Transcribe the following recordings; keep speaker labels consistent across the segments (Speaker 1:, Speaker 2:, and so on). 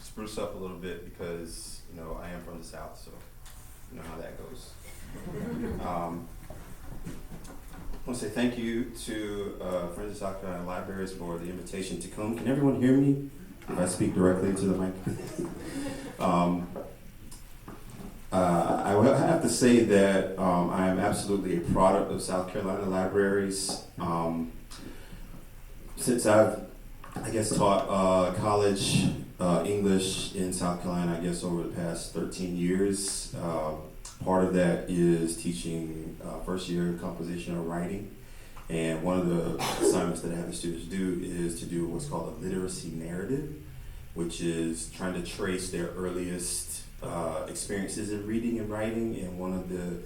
Speaker 1: spruce up a little bit because, I am from the South, so you know how that goes. I want to say thank you to Friends of South Carolina Libraries for the invitation to come. Can everyone hear me if I speak directly into the mic? I will have to say that I am absolutely a product of South Carolina Libraries. Since I've, taught college English in South Carolina, over the past 13 years. Part of that is teaching first year compositional writing. And one of the assignments that I have the students do is to do what's called a literacy narrative, which is trying to trace their earliest experiences in reading and writing. And one of the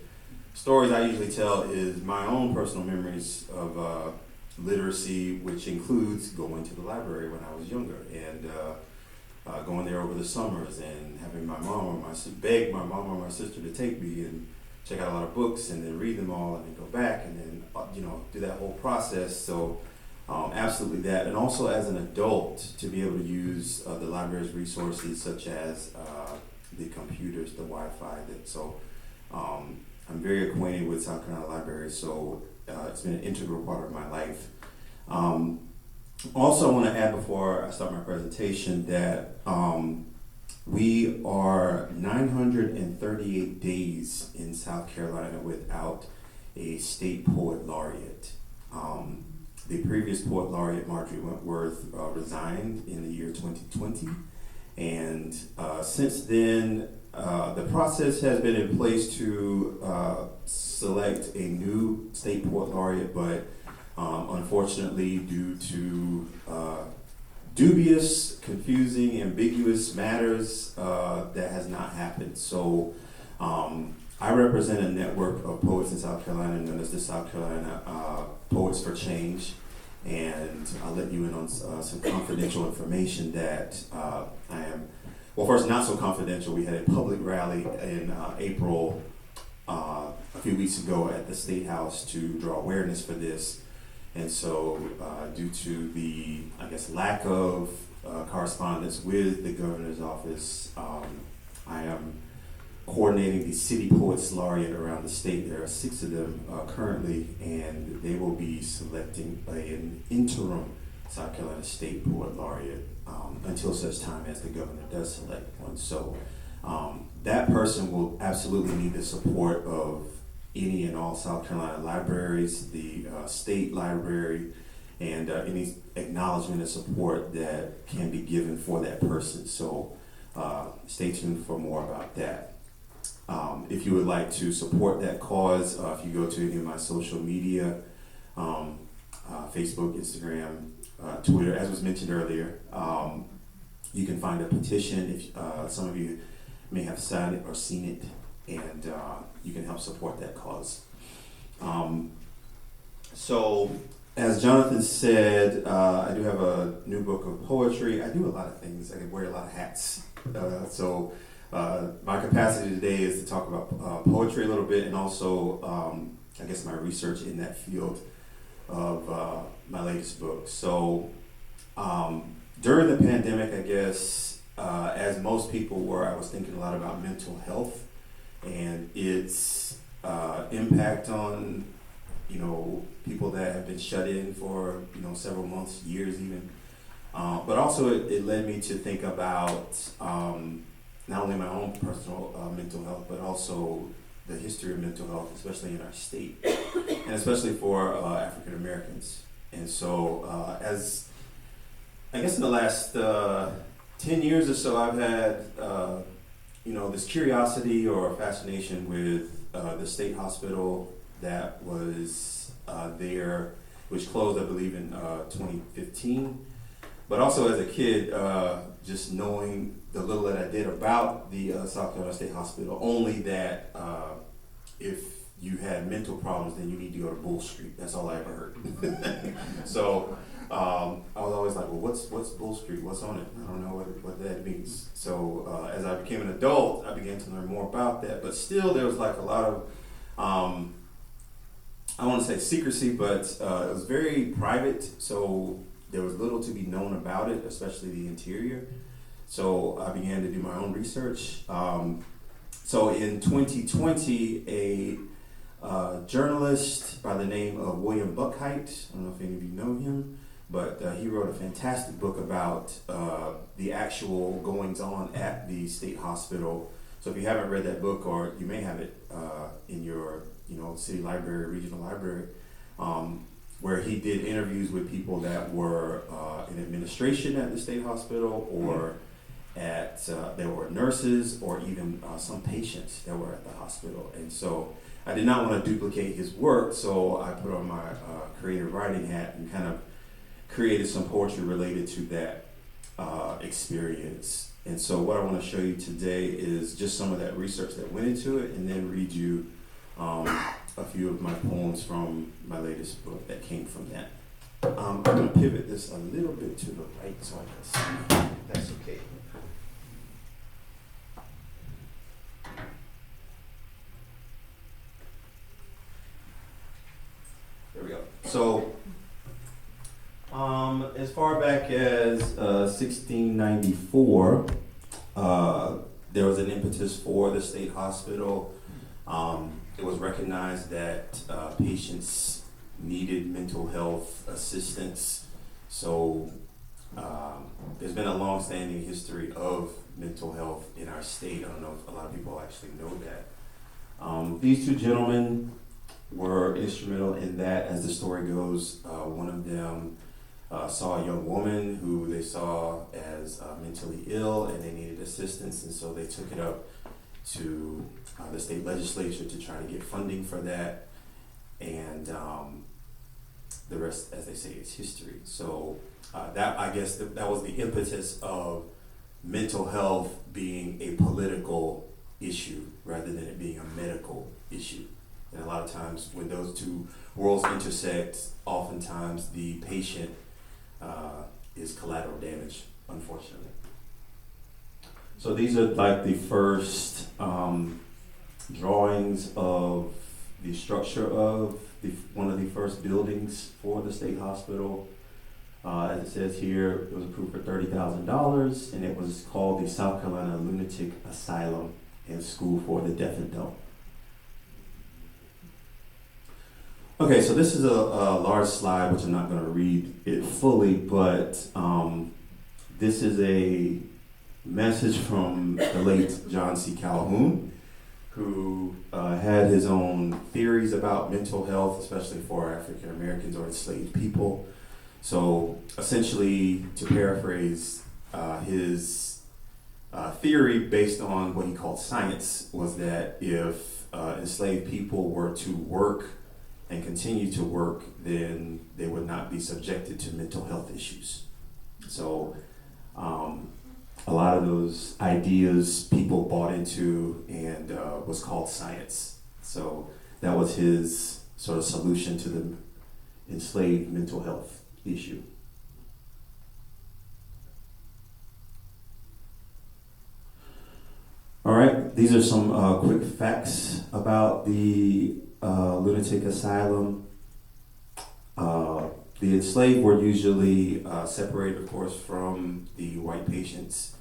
Speaker 1: stories I usually tell is my own personal memories of literacy, which includes going to the library when I was younger and going there over the summers and having beg my mom or my sister to take me and check out a lot of books and then read them all and then go back and then do that whole process. So absolutely that. And also as an adult to be able to use the library's resources such as the computers, the Wi-Fi. I'm very acquainted with South Carolina Library, so it's been an integral part of my life. Also, I want to add before I start my presentation that we are 938 days in South Carolina without a state poet laureate. The previous poet laureate, Marjorie Wentworth, resigned in the year 2020. And since then, the process has been in place to select a new state poet laureate, but unfortunately, due to dubious, confusing, ambiguous matters, that has not happened. So I represent a network of poets in South Carolina known as the South Carolina Poets for Change. And I'll let you in on some confidential information that I am, first, not so confidential. We had a public rally in April a few weeks ago at the State House to draw awareness for this. And so due to the, lack of correspondence with the governor's office, I am coordinating the City Poets Laureate around the state. There are 6 of them currently, and they will be selecting an interim South Carolina State Poet Laureate until such time as the governor does select one. So that person will absolutely need the support of any and all South Carolina libraries, the state library, and any acknowledgement and support that can be given for that person. So stay tuned for more about that. If you would like to support that cause, if you go to any of my social media, Facebook, Instagram, Twitter, as was mentioned earlier, you can find a petition. If some of you may have signed it or seen it, and you can help support that cause. So, as Jonathan said, I do have a new book of poetry. I do a lot of things. I can wear a lot of hats. My capacity today is to talk about poetry a little bit, and also, my research in that field of my latest book. So, during the pandemic, as most people were, I was thinking a lot about mental health and its impact on, people that have been shut in for, several months, years even. But also it led me to think about not only my own personal mental health, but also the history of mental health, especially in our state, and especially for African Americans. And so as, in the last 10 years or so, I've had this curiosity or fascination with the state hospital that was there, which closed, I believe, in 2015. But also as a kid, just knowing the little that I did about the South Carolina State Hospital, only that if you had mental problems, then you need to go to Bull Street. That's all I ever heard. So I was always like, well, what's Bull Street? What's on it? I don't know what that means. So as I became an adult, I began to learn more about that. But still, there was like a lot of, I want to say secrecy, but it was very private. So there was little to be known about it, especially the interior. So I began to do my own research. So in 2020, a journalist by the name of William Buckheight, I don't know if any of you know him, but he wrote a fantastic book about the actual goings-on at the state hospital. So if you haven't read that book, or you may have it in your city library, regional library, where he did interviews with people that were in administration at the state hospital, or there were nurses, or even some patients that were at the hospital. And so I did not want to duplicate his work, so I put on my creative writing hat and kind of created some poetry related to that experience. And so what I want to show you today is just some of that research that went into it, and then read you a few of my poems from my latest book that came from that. I'm going to pivot this a little bit to the right so I can see if that's okay. There we go. So, as far back as 1694, there was an impetus for the state hospital. It was recognized that patients needed mental health assistance. So there's been a long-standing history of mental health in our state. I don't know if a lot of people actually know that. These two gentlemen were instrumental in that. As the story goes, one of them saw a young woman who they saw as mentally ill, and they needed assistance, and so they took it up to the state legislature to try to get funding for that, and the rest, as they say, is history. So that, I guess, that was the impetus of mental health being a political issue rather than it being a medical issue. And a lot of times when those two worlds intersect, oftentimes the patient is collateral damage, unfortunately. So these are like the first drawings of the structure of one of the first buildings for the state hospital. As it says here, it was approved for $30,000, and it was called the South Carolina Lunatic Asylum and School for the Deaf and Dumb. Okay, so this is a large slide, which I'm not going to read it fully, but this is a message from the late John C. Calhoun, who had his own theories about mental health, especially for African Americans or enslaved people. So essentially, to paraphrase, his theory based on what he called science was that if enslaved people were to work and continue to work, then they would not be subjected to mental health issues. So a lot of those ideas people bought into and was called science. So that was his sort of solution to the enslaved mental health issue. All right, these are some quick facts about the Lunatic Asylum. The enslaved were usually separated, of course, from the white patients.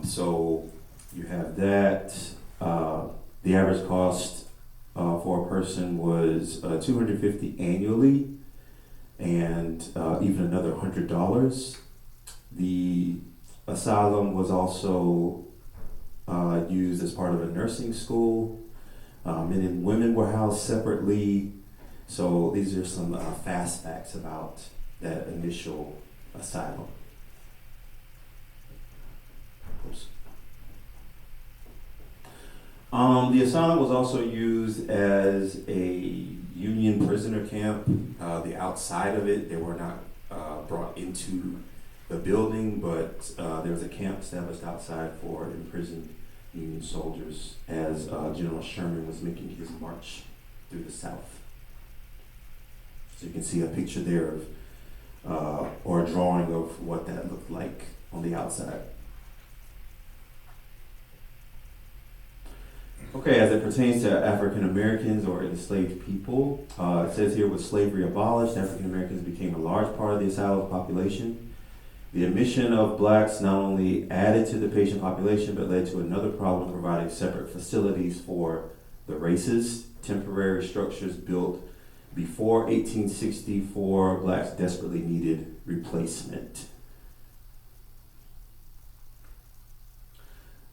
Speaker 1: So you have that. The average cost for a person was $250 annually, and even another $100. The asylum was also used as part of a nursing school. Men and women were housed separately. So these are some fast facts about that initial asylum. Oops. The asylum was also used as a Union prisoner camp. The outside of it, they were not brought into the building, but there was a camp established outside for imprisoned Union soldiers as General Sherman was making his march through the South. So you can see a picture there of, or a drawing of what that looked like on the outside. Okay, as it pertains to African Americans or enslaved people, it says here, with slavery abolished, African Americans became a large part of the asylum population. The admission of blacks not only added to the patient population, but led to another problem, providing separate facilities for the races. Temporary structures built before 1864, blacks desperately needed replacement.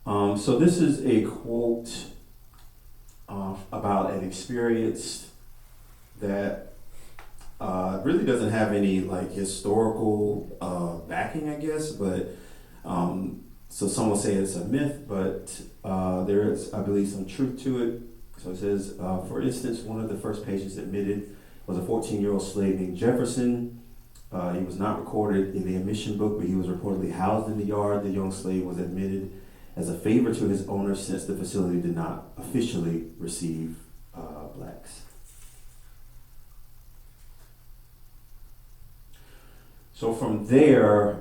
Speaker 1: So this is a quote about an experience that really doesn't have any like historical backing, I guess, but so some will say it's a myth, but there is, I believe, some truth to it. So it says, for instance, one of the first patients admitted was a 14-year-old slave named Jefferson. He was not recorded in the admission book, but he was reportedly housed in the yard. The young slave was admitted as a favor to his owner since the facility did not officially receive blacks. So from there,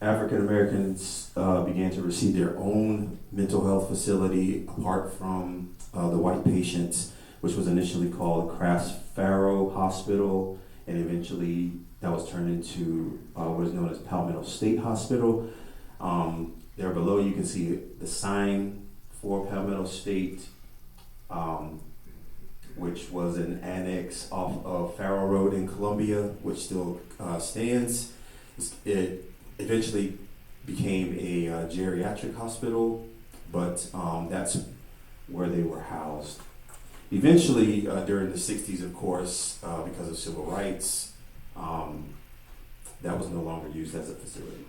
Speaker 1: African Americans began to receive their own mental health facility apart from the white patients, which was initially called Crafts Farrow Hospital, and eventually that was turned into what is known as Palmetto State Hospital. There below you can see the sign for Palmetto State, which was an annex off of Farrow Road in Columbia, which still stands. It eventually became a geriatric hospital, but that's where they were housed. Eventually, during the 60s, of course, because of civil rights, that was no longer used as a facility.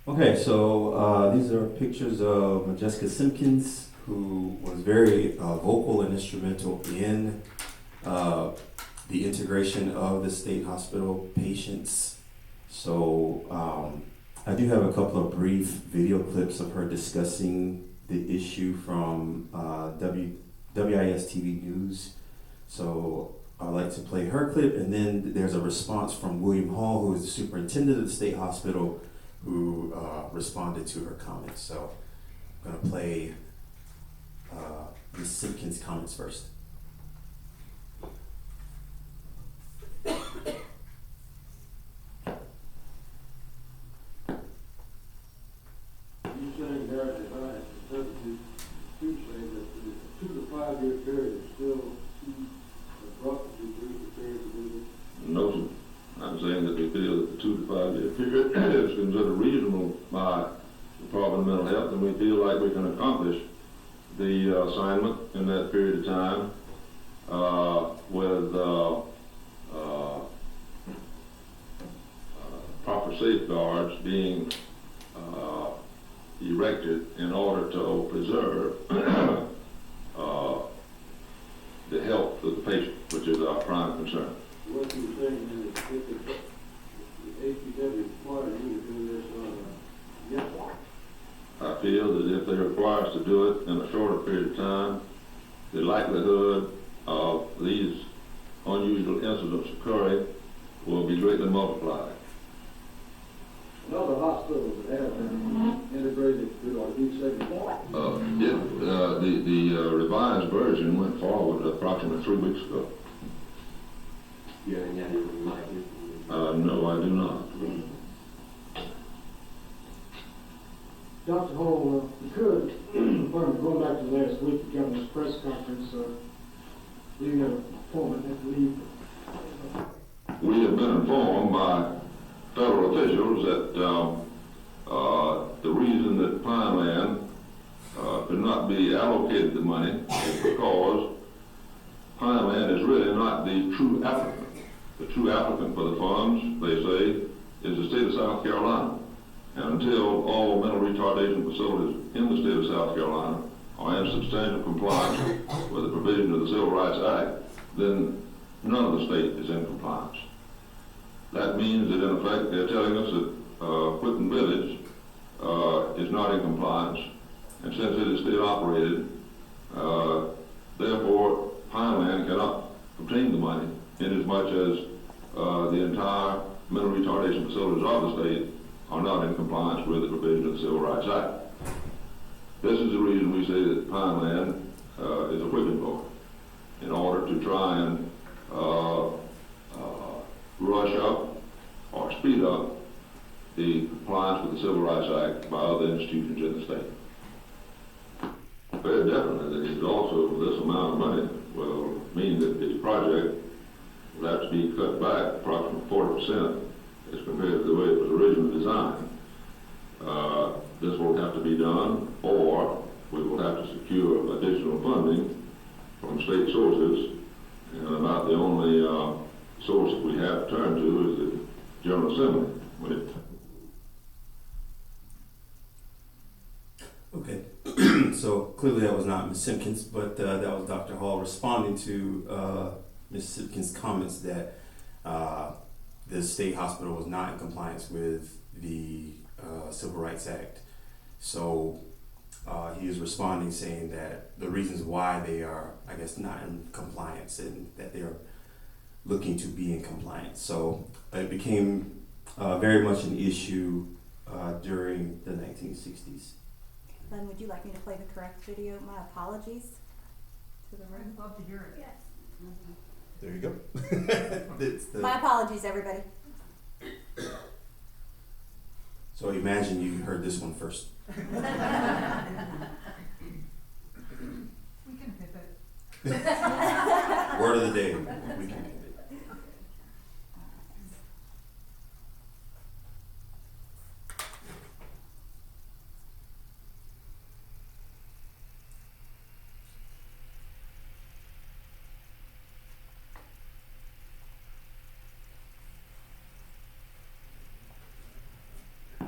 Speaker 1: Okay, so these are pictures of Jessica Simpkins, who was very vocal and instrumental in the integration of the state hospital patients. So I do have a couple of brief video clips of her discussing the issue from WIS TV News. So I'd like to play her clip, and then there's a response from William Hall, who is the superintendent of the state hospital, who responded to her comments. So I'm going to play Ms. Simpkins' comments first.
Speaker 2: You saying there that I interpreted you saying that the 2 to 5 year period is still too abrupt to be prepared to do this?
Speaker 3: No, sir. I'm saying that we feel that the 2 to 5 year period is considered reasonable by the Department of Mental Health, and we feel like we can accomplish the assignment in that period of time with proper safeguards being erected in order to preserve the health of the patient, which is our prime concern.
Speaker 2: What you're saying is if the APW requires you to do this yes.
Speaker 3: I feel that if they require us to do it in a shorter period of time, the likelihood of these unusual incidents occurring will be greatly multiplied.
Speaker 2: Other hospitals that have been integrated to our desegregation.
Speaker 3: The revised version went forward approximately 3 weeks ago.
Speaker 1: You have any idea what you might do?
Speaker 3: No, I do not.
Speaker 4: Dr. Hall, you could, going back to last week, the governor's press conference, you had an appointment, I believe.
Speaker 3: We have been informed by federal officials that the reason that Pineland could not be allocated the money is because Pineland is really not the true applicant. The true applicant for the funds, they say, is the state of South Carolina. And until all mental retardation facilities in the state of South Carolina are in substantial compliance with the provision of the Civil Rights Act, then none of the state is in compliance. That means that in effect they're telling us that Whitten Village is not in compliance, and since it is state operated, therefore Pineland cannot obtain the money inasmuch as the entire mental retardation facilities of the state are not in compliance with the provision of the Civil Rights Act. This is the reason we say that Pineland is a whipping boy in order to try and uh, rush up or speed up the compliance with the Civil Rights Act by other institutions in the state. Very definitely, there's also this amount of money will mean that this project will have to be cut back approximately 40% as compared to the way it was originally designed. This will have to be done, or we will have to secure additional funding from state sources, and about the only source we have to turn to is the General Assembly.
Speaker 1: Okay, so clearly that was not Ms. Simpkins, but that was Dr. Hall responding to Ms. Simpkins' comments that the state hospital was not in compliance with the Civil Rights Act. So he is responding saying that the reasons why they are, I guess, not in compliance and that they are looking to be in compliance. So it became very much an issue during the 1960s.
Speaker 5: Len, would you like me to play the correct video? My apologies to the room.
Speaker 6: I'd love to hear it.
Speaker 5: Yes.
Speaker 1: There you go.
Speaker 5: My apologies, everybody.
Speaker 1: So imagine you heard this one first.
Speaker 6: We can pivot.
Speaker 1: Word of the day. We can do it.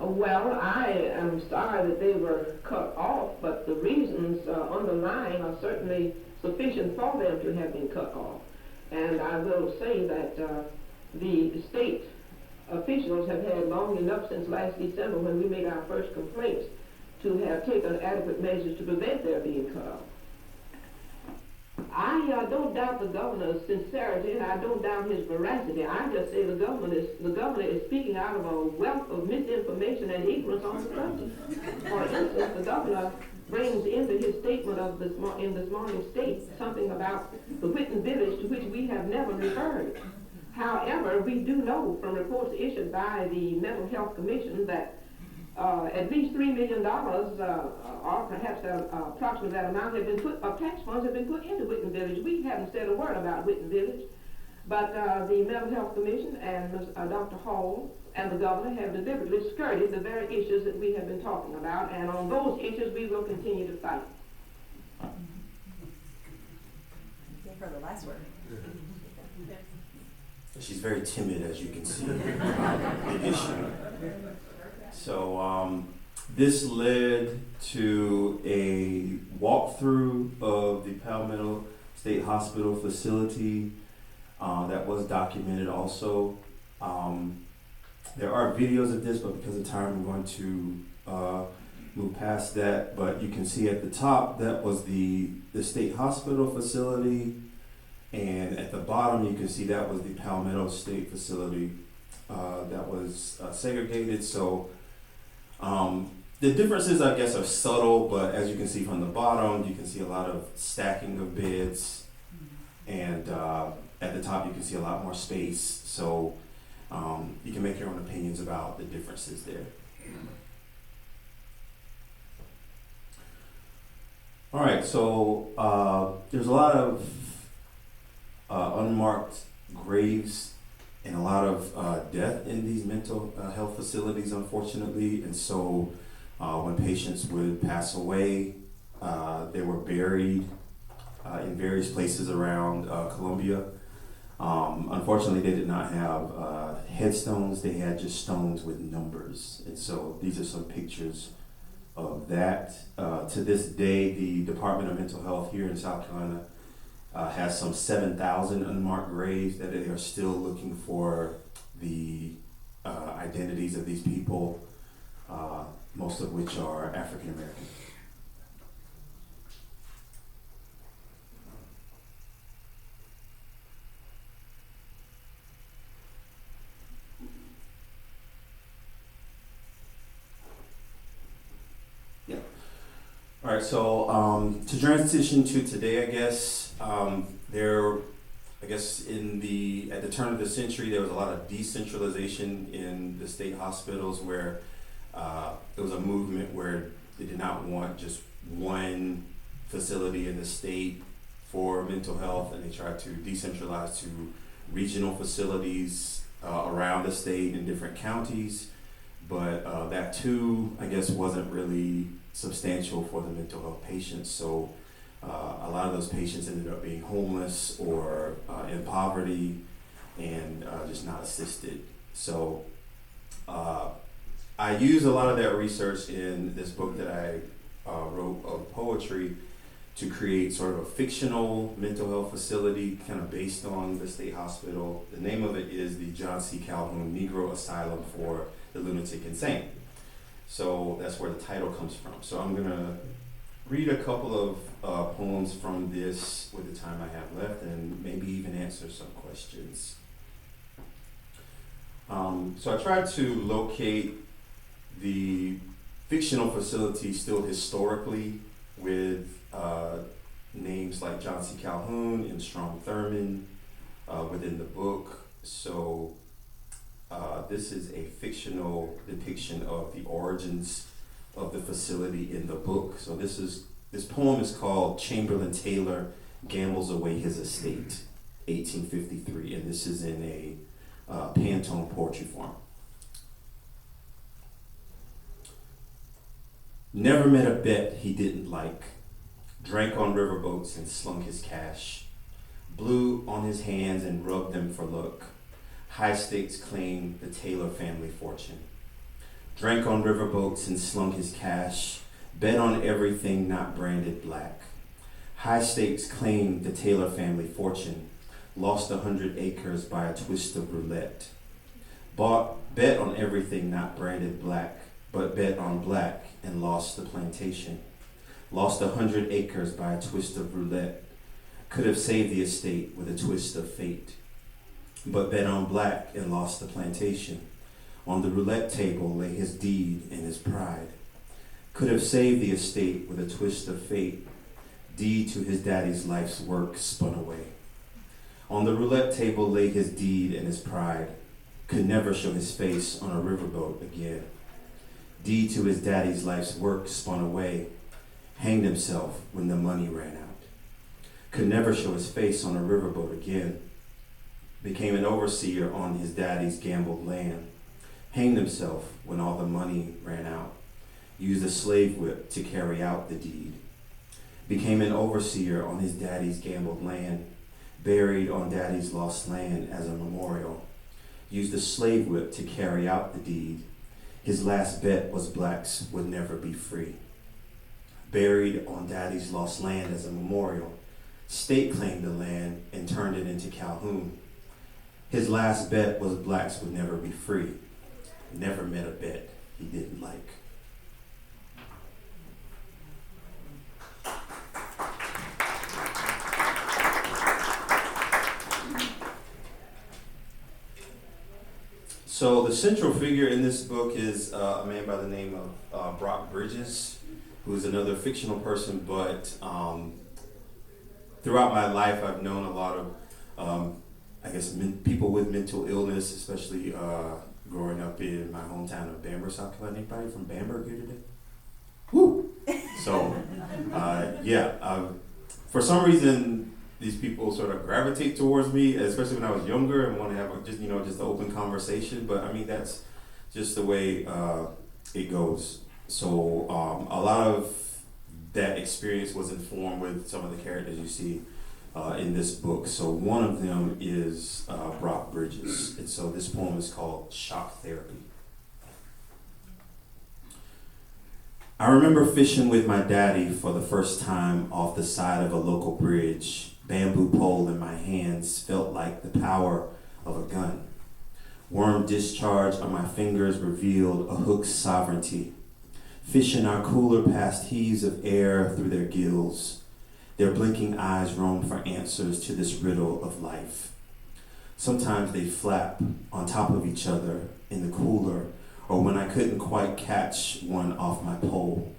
Speaker 7: Well, I am sorry that they were cut off, but the reasons underlying are certainly sufficient for them to have been cut off. And I will say that the state officials have had long enough since last December when we made our first complaints to have taken adequate measures to prevent their being cut off. I don't doubt the governor's sincerity, and I don't doubt his veracity. I just say the governor is speaking out of a wealth of misinformation and ignorance on the subject. For instance, the governor brings into his statement in this morning's state something about the Whitten village to which we have never referred. However, we do know from reports issued by the Mental Health Commission that at least $3 million, or perhaps approximately that amount, of tax funds have been put into Whitten Village. We haven't said a word about Whitten Village, but the Mental Health Commission and Dr. Hall and the governor have deliberately skirted the very issues that we have been talking about, and on those issues we will continue to fight.
Speaker 5: Give her the last word.
Speaker 1: She's very timid, as you can see, about the issue. So this led to a walkthrough of the Palmetto State Hospital facility that was documented also. There are videos of this, but because of time, I'm going to move past that. But you can see at the top, that was the state hospital facility. And at the bottom, you can see that was the Palmetto State facility that was segregated. So the differences, I guess, are subtle, but as you can see from the bottom, you can see a lot of stacking of beds. And at the top, you can see a lot more space. So you can make your own opinions about the differences there. All right, so there's a lot of unmarked graves and a lot of death in these mental health facilities, unfortunately. And so when patients would pass away, they were buried in various places around Columbia. Unfortunately, they did not have headstones. They had just stones with numbers. And so these are some pictures of that. To this day, the Department of Mental Health here in South Carolina has some 7,000 unmarked graves that they are still looking for the identities of these people, most of which are African American. Yeah. All right, so to transition to today, I guess, there I guess at the turn of the century, there was a lot of decentralization in the state hospitals where there was a movement where they did not want just one facility in the state for mental health, and they tried to decentralize to regional facilities around the state in different counties. But that too, I guess, wasn't really substantial for the mental health patients. So a lot of those patients ended up being homeless or in poverty and just not assisted. So I use a lot of that research in this book that I wrote of poetry to create sort of a fictional mental health facility kind of based on the state hospital. The name of it is the John C. Calhoun Negro Asylum for the Lunatic Insane. So that's where the title comes from. So I'm gonna read a couple of poems from this with the time I have left, and maybe even answer some questions. So I tried to locate the fictional facility still historically with names like John C. Calhoun and Strom Thurmond within the book. So this is a fictional depiction of the origins of the facility in the book. So this poem is called Chamberlain Taylor Gambles Away His Estate, 1853, and this is in a Pantone poetry form. Never met a bet he didn't like, drank on riverboats and slung his cash, blew on his hands and rubbed them for luck, high stakes claimed the Taylor family fortune. Drank on riverboats and slung his cash, bet on everything not branded black. High stakes claimed the Taylor family fortune, lost 100 acres by a twist of roulette. Bet on everything not branded black, but bet on black and lost the plantation. Lost 100 acres by a twist of roulette. Could have saved the estate with a twist of fate, but bet on black and lost the plantation. On the roulette table lay his deed and his pride. Could have saved the estate with a twist of fate. Deed to his daddy's life's work spun away. On the roulette table lay his deed and his pride. Could never show his face on a riverboat again. Deed to his daddy's life's work spun away. Hanged himself when the money ran out. Could never show his face on a riverboat again. Became an overseer on his daddy's gambled land. Hanged himself when all the money ran out. Used a slave whip to carry out the deed. Became an overseer on his daddy's gambled land. Buried on daddy's lost land as a memorial. Used a slave whip to carry out the deed. His last bet was blacks would never be free. Buried on daddy's lost land as a memorial. State claimed the land and turned it into Calhoun. His last bet was blacks would never be free. Never met a bet he didn't like. So the central figure in this book is a man by the name of Brock Bridges, who is another fictional person, but throughout my life I've known a lot of, people with mental illness, especially growing up in my hometown of Bamberg, South Carolina. Anybody from Bamberg here today? Woo! So, for some reason, these people sort of gravitate towards me, especially when I was younger and want to have just an open conversation. But I mean, that's just the way it goes. So a lot of that experience was informed with some of the characters you see in this book. So one of them is Brock Bridges. And so this poem is called Shock Therapy. I remember fishing with my daddy for the first time off the side of a local bridge. Bamboo pole in my hands felt like the power of a gun. Worm discharge on my fingers revealed a hook's sovereignty. Fish in our cooler past heaves of air through their gills. Their blinking eyes roam for answers to this riddle of life. Sometimes they flap on top of each other in the cooler, or when I couldn't quite catch one off my pole.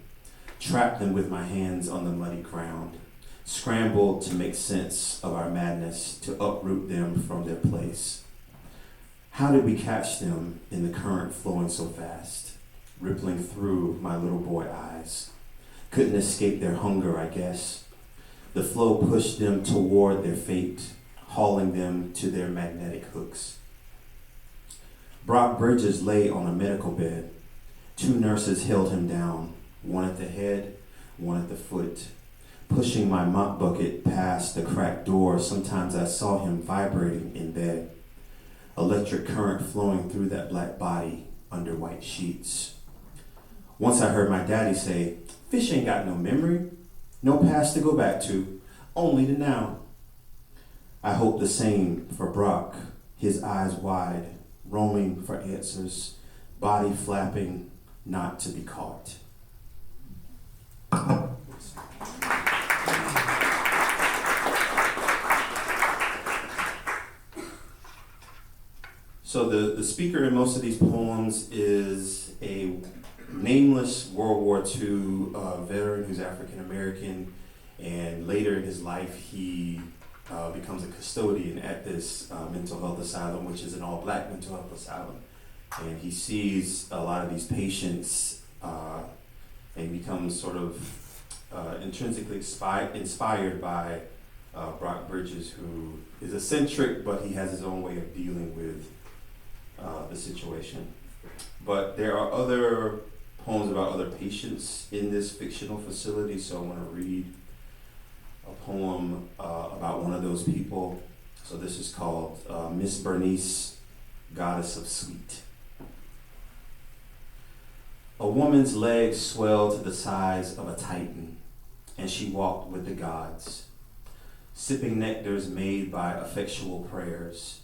Speaker 1: Trap them with my hands on the muddy ground. scrambled to make sense of our madness, to uproot them from their place. How did we catch them in the current flowing so fast, rippling through my little boy eyes? Couldn't escape their hunger, I guess. The flow pushed them toward their fate, hauling them to their magnetic hooks. Brock Bridges lay on a medical bed. 2 nurses held him down, one at the head, one at the foot. Pushing my mop bucket past the cracked door, sometimes I saw him vibrating in bed. Electric current flowing through that black body under white sheets. Once I heard my daddy say, "Fish ain't got no memory, no past to go back to, only the now." I hope the same for Brock, his eyes wide, roaming for answers, body flapping, not to be caught. So the speaker in most of these poems is a nameless World War II veteran who's African American, and later in his life he becomes a custodian at this mental health asylum, which is an all-black mental health asylum. And he sees a lot of these patients and becomes sort of intrinsically inspired by Brock Bridges, who is eccentric, but he has his own way of dealing with the situation. But there are other poems about other patients in this fictional facility, so I want to read a poem about one of those people. So this is called Miss Bernice, Goddess of Sweet. A woman's legs swelled to the size of a titan, and she walked with the gods, sipping nectars made by effectual prayers.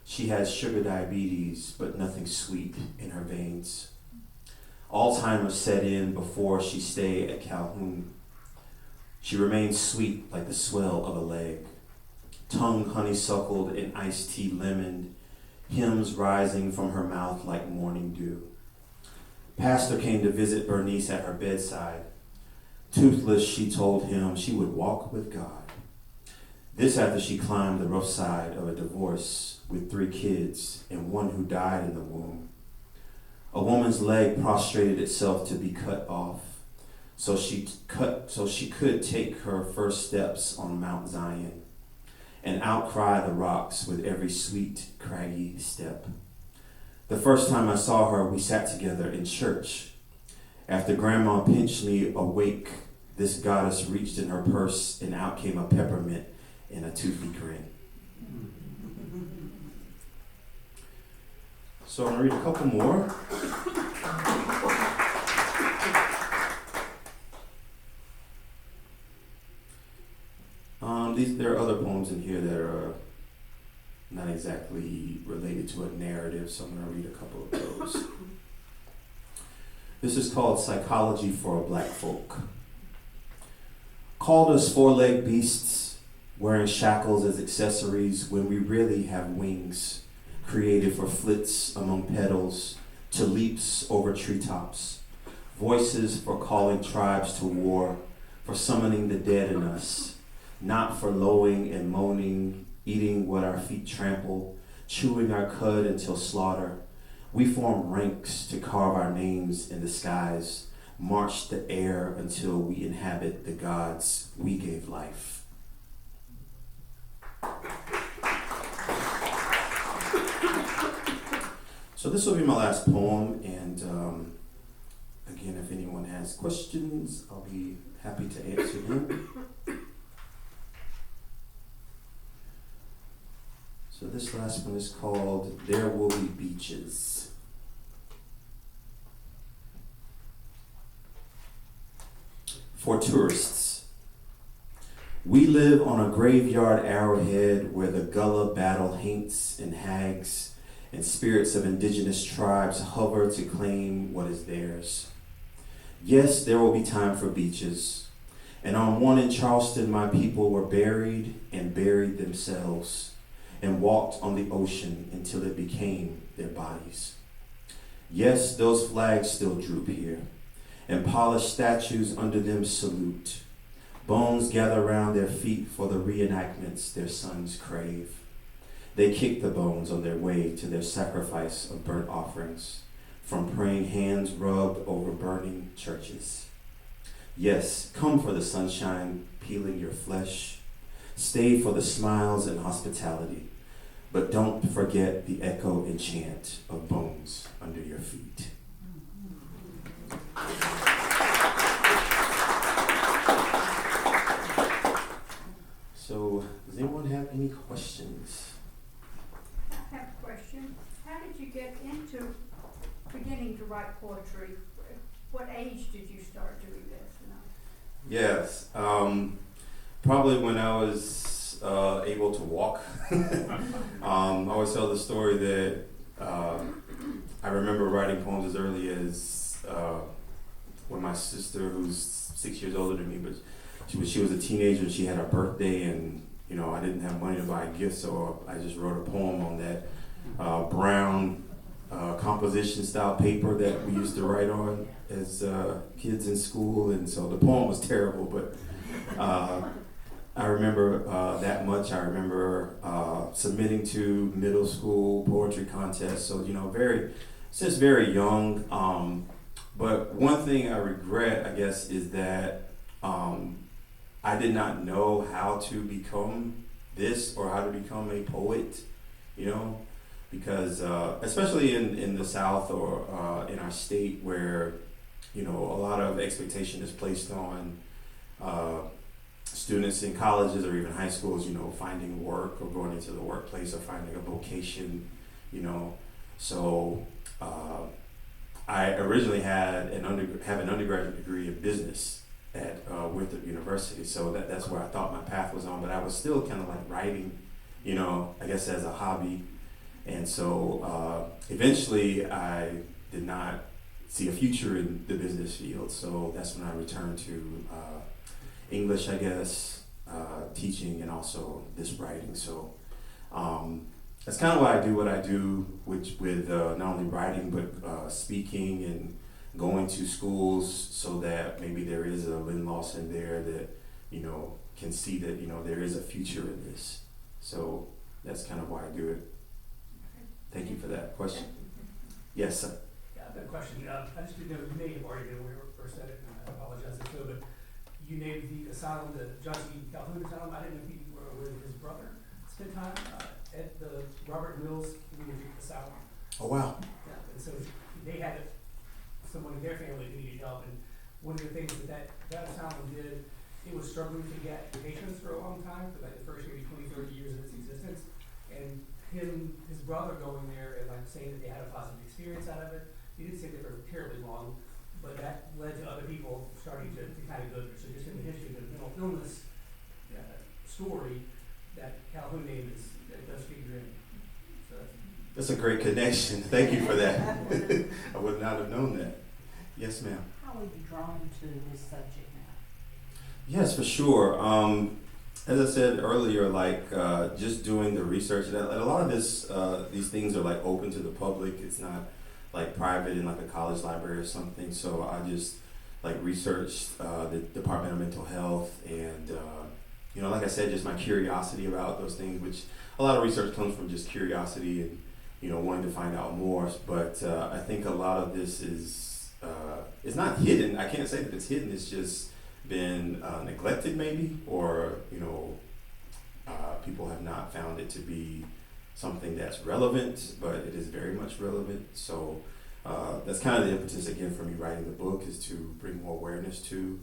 Speaker 1: She has sugar diabetes, but nothing sweet in her veins. Alzheimer's set in before she stayed at Calhoun. She remains sweet like the swell of a leg, tongue honeysuckled in iced tea lemon, hymns rising from her mouth like morning dew. Pastor came to visit Bernice at her bedside. Toothless, she told him she would walk with God. This after she climbed the rough side of a divorce with 3 kids and one who died in the womb. A woman's leg prostrated itself to be cut off, so she could take her first steps on Mount Zion and outcry the rocks with every sweet, craggy step. The first time I saw her, we sat together in church. After Grandma pinched me awake, this goddess reached in her purse and out came a peppermint and a toothy grin. So I'm going to read a couple more. There are other poems in here that are not exactly related to a narrative, so I'm going to read a couple of those. This is called Psychology for a Black Folk. Called us 4-legged beasts, wearing shackles as accessories when we really have wings, created for flits among petals, to leaps over treetops, voices for calling tribes to war, for summoning the dead in us, not for lowing and moaning, eating what our feet trample, chewing our cud until slaughter. We form ranks to carve our names in the skies, march the air until we inhabit the gods we gave life. So this will be my last poem, and again, if anyone has questions, I'll be happy to answer them. So this last one is called There Will Be Beaches. For tourists, we live on a graveyard arrowhead where the gullah battle haints and hags, and spirits of indigenous tribes hover to claim what is theirs. Yes, there will be time for beaches, and on one in Charleston, my people were buried and buried themselves, and walked on the ocean until it became their bodies. Yes, those flags still droop here, and polished statues under them salute. Bones gather round their feet for the reenactments their sons crave. They kick the bones on their way to their sacrifice of burnt offerings, from praying hands rubbed over burning churches. Yes, come for the sunshine peeling your flesh. Stay for the smiles and hospitality, but don't forget the echo and chant of bones under your feet. So, does anyone have any questions?
Speaker 6: I have a question. How did you get into beginning to write poetry? What age did you start doing this?
Speaker 1: Yes, probably when I was able to walk. I always tell the story that I remember writing poems as early as when my sister, who's 6 years older than me, but she was a teenager and she had her birthday, and I didn't have money to buy a gift, so I just wrote a poem on that brown composition style paper that we used to write on as kids in school, and so the poem was terrible, but I remember that much. I remember submitting to middle school poetry contests, so since very young. But one thing I regret, I guess, is that I did not know how to become this or how to become a poet, because especially in the South or in our state where, a lot of expectation is placed on students in colleges or even high schools, finding work or going into the workplace or finding a vocation, So I originally had an undergraduate degree in business at Winthrop University, so that's where I thought my path was on, but I was still kind of like writing, I guess as a hobby. And so eventually I did not see a future in the business field, so that's when I returned to English, I guess, teaching, and also this writing. So that's kind of why I do what I do, with not only writing but speaking and going to schools, so that maybe there is a Lynn Lawson there that can see that there is a future in this. So that's kind of why I do it. Thank you for that question. Yes, sir.
Speaker 8: Yeah, I've got a question. I just didn't know, you may have already been aware or said it, and I apologize if so, but you named the asylum the John C. Calhoun Asylum. I didn't know if you were aware that his brother spent time at the Robert Mills Lunatic Asylum.
Speaker 1: Oh, wow.
Speaker 8: Yeah, and so they had someone in their family who needed help, and one of the things that asylum did, it was struggling to get patients for a long time, for like the first maybe 20, 30 years of its existence, and his brother going there and saying that they had a positive experience out of it. He didn't stay there for terribly long, but that led to other people starting to kind of go there. So just in the history of the mental illness story, that Calhoun name that does figure in. So
Speaker 1: that's a great connection. Thank you for that. I would not have known that. Yes, ma'am.
Speaker 9: How were you drawn to this subject now?
Speaker 1: Yes, for sure. As I said earlier, just doing the research, and a lot of these things are open to the public. It's not private in a college library or something. So I just researched the Department of Mental Health, and like I said, just my curiosity about those things, which a lot of research comes from just curiosity and wanting to find out more. But I think a lot of this is it's not hidden. I can't say that it's hidden. It's just been neglected maybe, or people have not found it to be something that's relevant, but it is very much relevant. So that's kind of the impetus again for me writing the book, is to bring more awareness to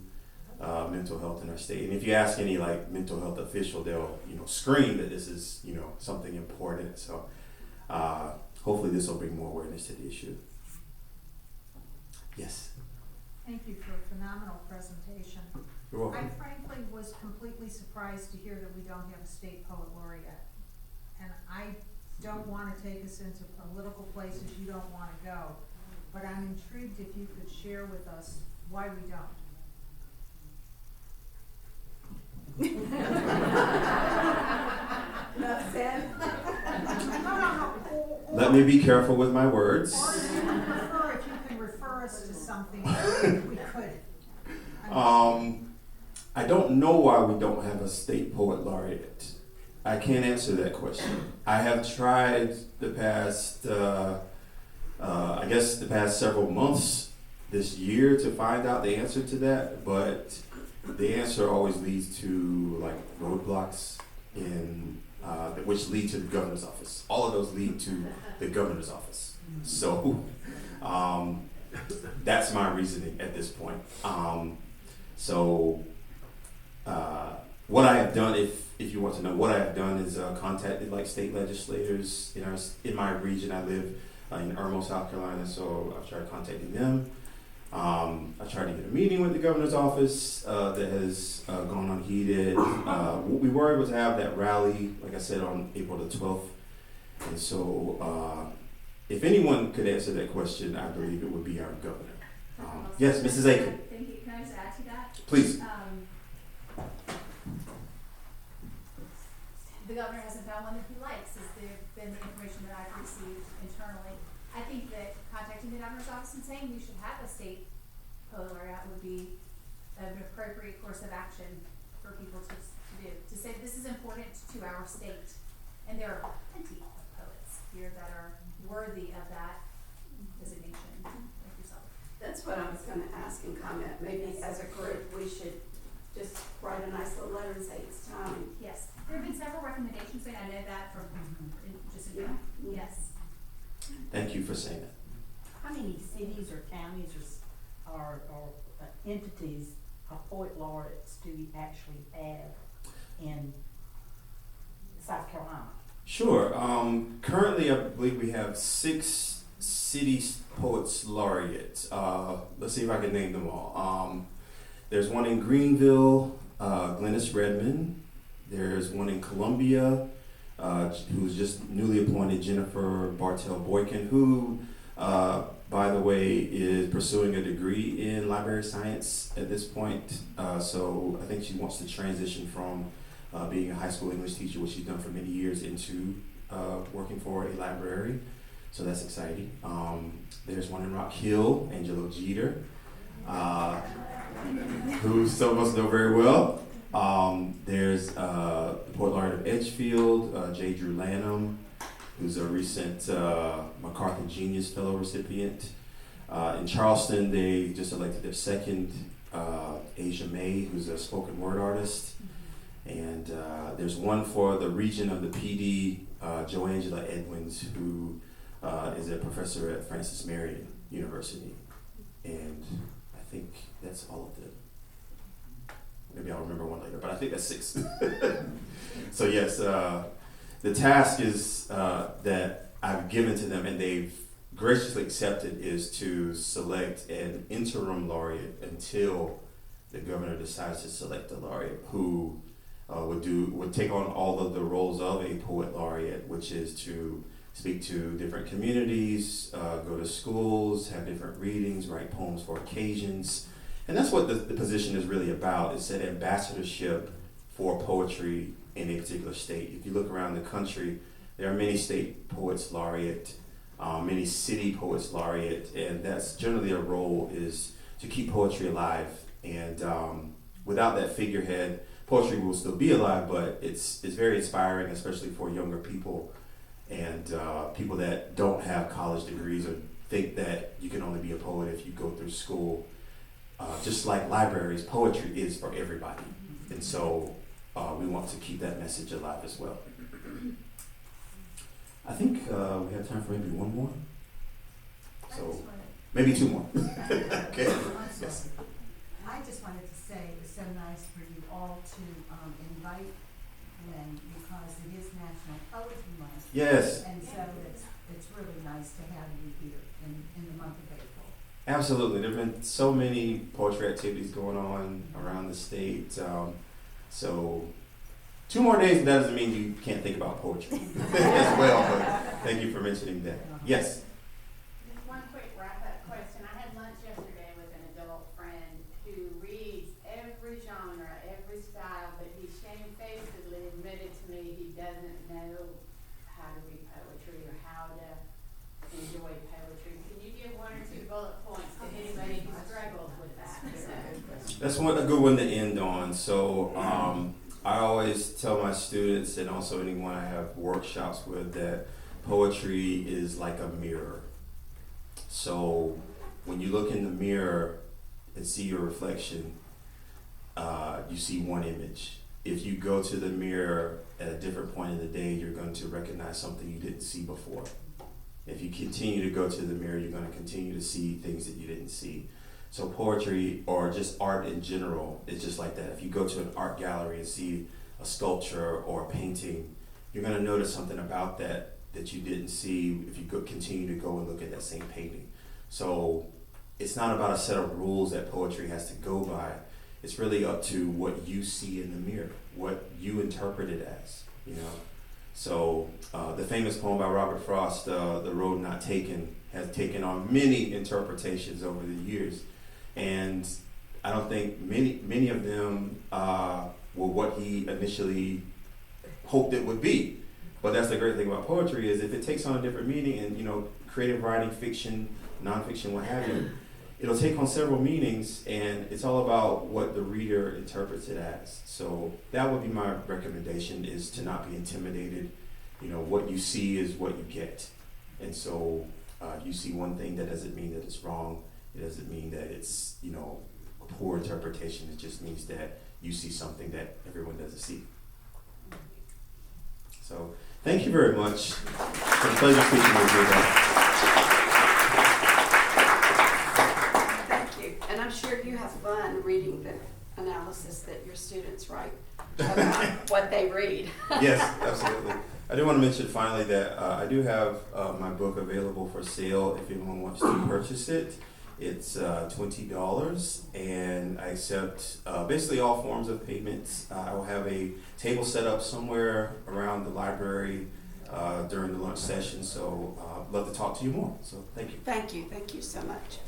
Speaker 1: mental health in our state. And if you ask any mental health official, they'll scream that this is something important. So hopefully this will bring more awareness to the issue. Yes.
Speaker 9: Thank you for a phenomenal presentation.
Speaker 1: You're welcome.
Speaker 9: I frankly was completely surprised to hear that we don't have a state poet laureate. And I don't want to take us into political places you don't want to go, but I'm intrigued if you could share with us why we don't.
Speaker 5: Enough said.
Speaker 1: Let me be careful with my words.
Speaker 9: Or if you can refer us to something we could.
Speaker 1: I don't know why we don't have a state poet laureate. I can't answer that question. I have tried the past, I guess the past several months this year to find out the answer to that, but the answer always leads to like roadblocks in, which lead to the governor's office. All of those lead to the governor's office. So that's my reasoning at this point. What I have done, if you want to know, what I have done is contacted like state legislators in my region. I live in Irmo, South Carolina, so I've tried contacting them. I tried to get a meeting with the governor's office that has gone unheeded. We were able to have that rally, like I said, on April the 12th. And so if anyone could answer that question, I believe it would be our governor. Yes, Mrs. Aiken.
Speaker 5: Thank you. Can I just add to that?
Speaker 1: Please.
Speaker 5: The governor hasn't found one that he likes, has been the information that I've received internally. I think that contacting the governor's office and saying we should have a state poet laureate would be an appropriate course of action for people to do. To say this is important to our state. And there are plenty of poets here that are worthy of that designation, like yourself.
Speaker 10: That's what I was gonna ask and comment. Maybe as a group, we should just write a nice little letter and say it's time.
Speaker 5: Yes, there have been several recommendations, and I know that from just
Speaker 10: Yeah.
Speaker 5: yes.
Speaker 1: Thank you for saying that.
Speaker 11: How many cities or counties or entities of poet laureates do we actually have in South Carolina?
Speaker 1: Sure. Currently, I believe we have 6 city poets laureates. Let's see if I can name them all. There's one in Greenville, Glennis Redmond. There's one in Columbia, who's just newly appointed, Jennifer Bartell Boykin, who, by the way, is pursuing a degree in library science at this point. So I think she wants to transition from being a high school English teacher, which she's done for many years, into working for a library. So that's exciting. There's one in Rock Hill, Angelo Jeter, who some of us know very well. There's the Poet Laureate of Edgefield, J. Drew Lanham, who's a recent MacArthur Genius Fellow recipient. In Charleston, they just elected their second, Asia May, who's a spoken word artist. And there's one for the region of the PD, Joangela Edwins, who is a professor at Francis Marion University. And I think that's all of them. Maybe I'll remember one later, but I think that's 6. So yes, the task is that I've given to them and they've graciously accepted is to select an interim laureate until the governor decides to select a laureate who would take on all of the roles of a poet laureate, which is to speak to different communities, go to schools, have different readings, write poems for occasions. And that's what the position is really about. It's an ambassadorship for poetry in a particular state. If you look around the country, there are many state poets laureate, many city poets laureate, and that's generally a role is to keep poetry alive. And without that figurehead, poetry will still be alive, but it's very inspiring, especially for younger people and people that don't have college degrees or think that you can only be a poet if you go through school. Just like libraries, poetry is for everybody. And so we want to keep that message alive as well. I think we have time for maybe one more. So maybe 2 more. Okay. Yes.
Speaker 9: I just wanted to say it was so nice for you all to invite Lynn because it is National Poetry Month.
Speaker 1: Yes.
Speaker 9: And so it's really nice to have you here in the month of April.
Speaker 1: Absolutely. There have been so many poetry activities going on around the state. So 2 more days, that doesn't mean you can't think about poetry as well, but thank you for mentioning that. Yes?
Speaker 12: Just one quick wrap-up question. I had lunch yesterday with an adult friend who reads every genre, every style, but he shamefacedly admitted to me he doesn't know how to read poetry or how to enjoy poetry. Can you give 1 or 2 bullet points to anybody who struggles with that?
Speaker 1: That's a good one to end on. So I always tell my students and also anyone I have workshops with that poetry is like a mirror. So when you look in the mirror and see your reflection, you see one image. If you go to the mirror at a different point in the day, you're going to recognize something you didn't see before. If you continue to go to the mirror, you're going to continue to see things that you didn't see. So poetry, or just art in general, is just like that. If you go to an art gallery and see a sculpture or a painting, you're going to notice something about that you didn't see if you continue to go and look at that same painting. So it's not about a set of rules that poetry has to go by. It's really up to what you see in the mirror, what you interpret it as, you know. So the famous poem by Robert Frost, The Road Not Taken, has taken on many interpretations over the years. And I don't think many of them were what he initially hoped it would be. But that's the great thing about poetry, is if it takes on a different meaning, and, you know, creative writing, fiction, nonfiction, what have you, it'll take on several meanings, and it's all about what the reader interprets it as. So that would be my recommendation, is to not be intimidated. You know, what you see is what you get. And so if you see one thing, that doesn't mean that it's wrong. It doesn't mean that it's, you know, a poor interpretation. It just means that you see something that everyone doesn't see. So thank you very much. It's a pleasure speaking with you today.
Speaker 10: Thank you. And I'm sure you have fun reading the analysis that your students write about what they read.
Speaker 1: Yes, absolutely. I do want to mention finally that I do have my book available for sale if anyone wants to purchase it. It's $20, and I accept basically all forms of payments. I will have a table set up somewhere around the library during the lunch session, so I'd love to talk to you more. So thank you.
Speaker 10: Thank you so much.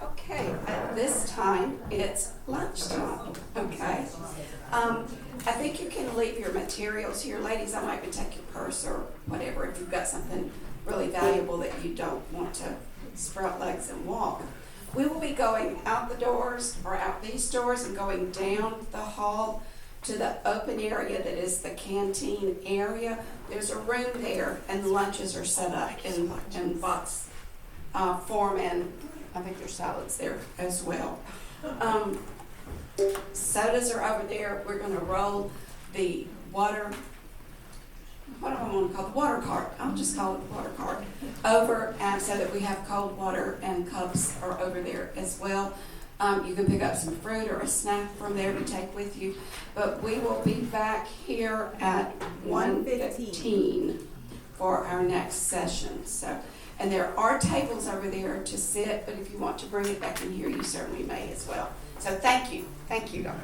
Speaker 10: Okay, at this time, it's lunchtime, okay? I think you can leave your materials here. Ladies, I might even take your purse or whatever if you've got something really valuable that you don't want to sprout legs and walk. We will be going out the doors, or out these doors, and going down the hall to the open area that is the canteen area. There's a room there, and lunches are set up in box form, and I think there's salads there as well. Sodas are over there. We're going to roll the water, what do I want to call it? The water cart. I'll just call it the water cart over, and so that we have cold water, and cups are over there as well. You can pick up some fruit or a snack from there to take with you. But we will be back here at 1:15 for our next session. So, and there are tables over there to sit, but if you want to bring it back in here, you certainly may as well. So thank you. Thank you, Dr.